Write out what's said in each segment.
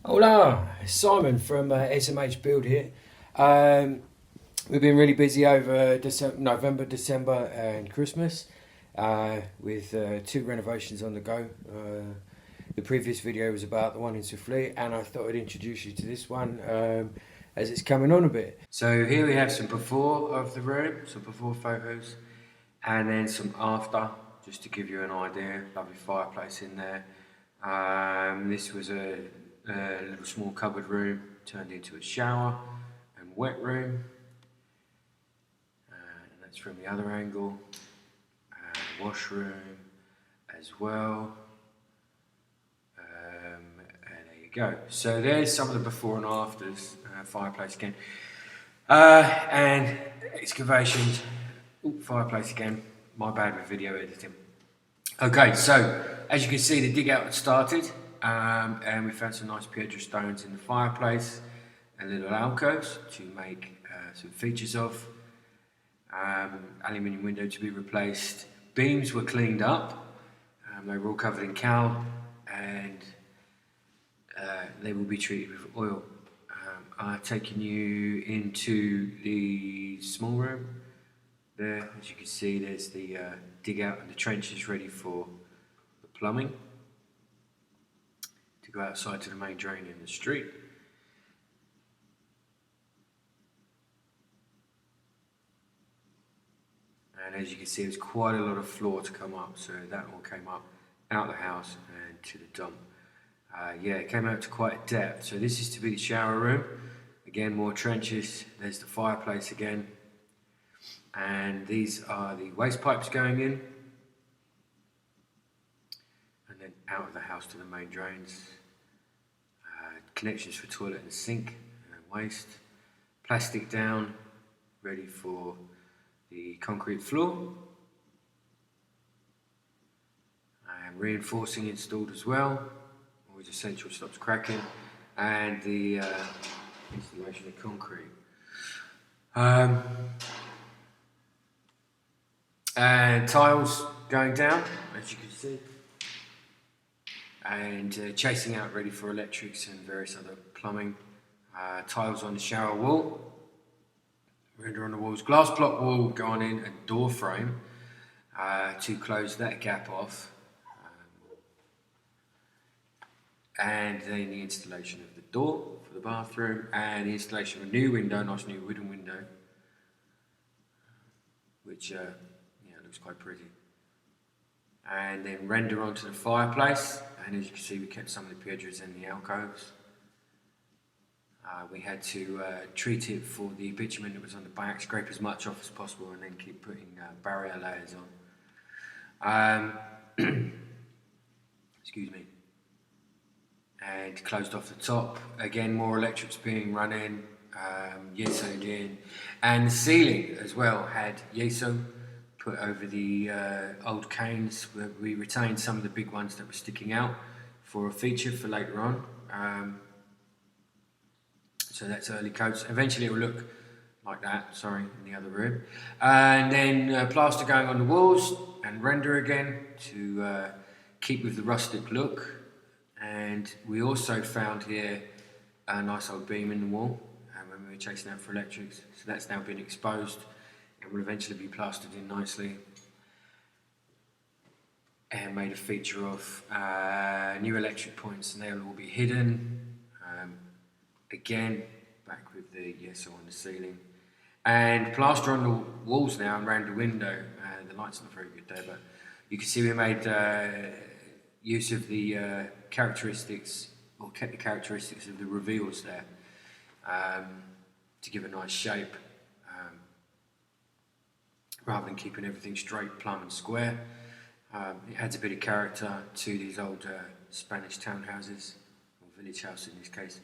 Hola, it's Simon from SMH Build here. We've been really busy over November, December, and Christmas with two renovations on the go. The previous video was about the one in Souffle, and I thought I'd introduce you to this one as it's coming on a bit. So here we have some before of the room, some before photos, and then some after, just to give you an idea. Lovely fireplace in there. This was a little small cupboard room turned into a shower and wet room, and that's from the other angle. Washroom as well, and there you go. So there's some of the before and afters. Fireplace again, and excavations. Ooh, fireplace again. My bad with video editing. Okay, so as you can see, the dig out had started, and we found some nice Piedra stones in the fireplace and little alcoves to make some features of. Aluminium window to be replaced. Beams were cleaned up. They were all covered in cal, and they will be treated with oil. I've taken you into the small room. There, as you can see, there's the dig out and the trenches ready for the plumbing to go outside to the main drain in the street. And as you can see, there's quite a lot of floor to come up, so that all came up out the house and to the dump. Yeah, it came out to quite a depth. So this is to be the shower room. Again, more trenches. There's the fireplace again. And these are the waste pipes going in. And then out of the house to the main drains. Connections for toilet and sink and waste. Plastic down, ready for the concrete floor. And reinforcing installed as well. Always essential, stops cracking. And the installation of concrete. And tiles going down, as you can see, and chasing out ready for electrics and various other plumbing. Tiles on the shower wall, render on the walls, glass block wall going in, a door frame to close that gap off, and then the installation of the door for the bathroom, and the installation of a new window, nice new wooden window, which looks quite pretty. And then render onto the fireplace, and as you can see, we kept some of the piedras in the alcoves. We had to treat it for the bitumen that was on the back, scrape as much off as possible, and then keep putting barrier layers on. Excuse me. And closed off the top. Again, more electrics being run in, yesoed in, and the ceiling as well had yeso put over the old canes. We retained some of the big ones that were sticking out for a feature for later on. So that's early coats. Eventually it will look like that, sorry, in the other room. And then plaster going on the walls and render again to keep with the rustic look. And we also found here a nice old beam in the wall when we were chasing out for electrics. So that's now been exposed. It will eventually be plastered in nicely and made a feature of new electric points, and they'll all be hidden. Again, back with the yeso on the ceiling. And plaster on the walls now and around the window. The light's not very good there, but you can see we made use of the characteristics, or kept the characteristics of the reveals there to give a nice shape. Rather than keeping everything straight, plumb and square. It adds a bit of character to these old Spanish townhouses, or village house in this case.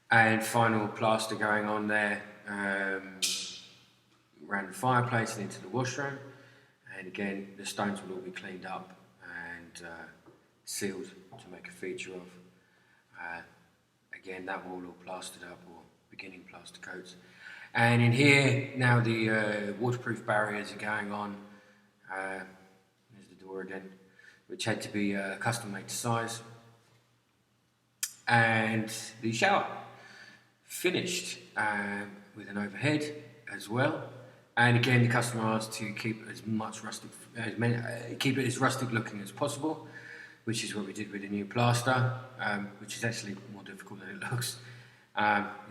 And final plaster going on there around the fireplace and into the washroom. And again, the stones will all be cleaned up and sealed to make a feature of. Again, that wall all plastered up, or beginning plaster coats. And in here, now the waterproof barriers are going on. There's the door again, which had to be custom made to size. and the shower finished with an overhead as well. And again, the customer asked to keep as much rustic, keep it as rustic looking as possible, which is what we did with the new plaster, which is actually more difficult than it looks.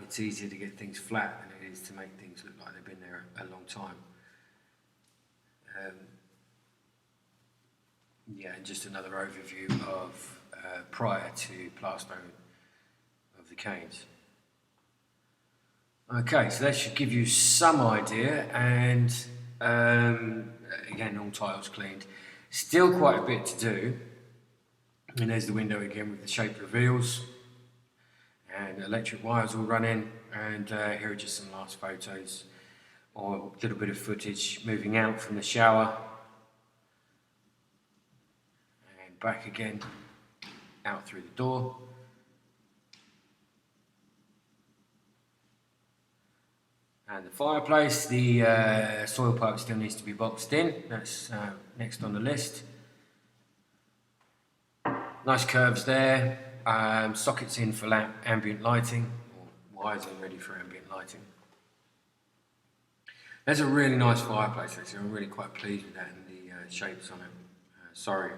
It's easier to get things flat than it is to make things look like they've been there a long time. Yeah, and just another overview of prior to plastering of the canes. Okay, so that should give you some idea, and again, all tiles cleaned. Still quite a bit to do, and there's the window again with the shape reveals, and electric wires all running, and here are just some last photos, or a little bit of footage moving out from the shower, and back again, out through the door. And the fireplace, the soil pipe still needs to be boxed in. That's next on the list. Nice curves there. Sockets in for ambient lighting, or wires in ready for ambient lighting. There's a really nice fireplace actually. I'm really quite pleased with that and the shapes on it. Sorry,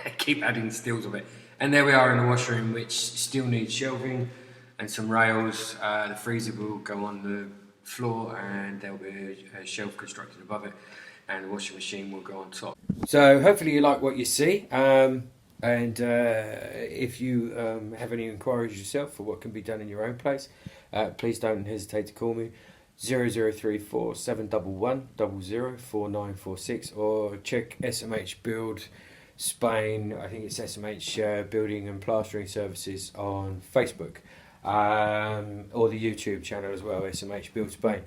I keep adding stills of it. And there we are in the washroom, which still needs shelving and some rails. The freezer will go on the floor, and there'll be a shelf constructed above it, and the washing machine will go on top. So hopefully you like what you see, and if you have any inquiries yourself for what can be done in your own place, please don't hesitate to call me 0034 711 004946, or check SMH Build Spain. I think it's SMH Building and Plastering Services on Facebook. Or the YouTube channel as well, SMH Build Spain.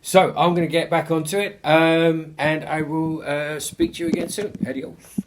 So I'm going to get back onto it, and I will speak to you again soon. Adios.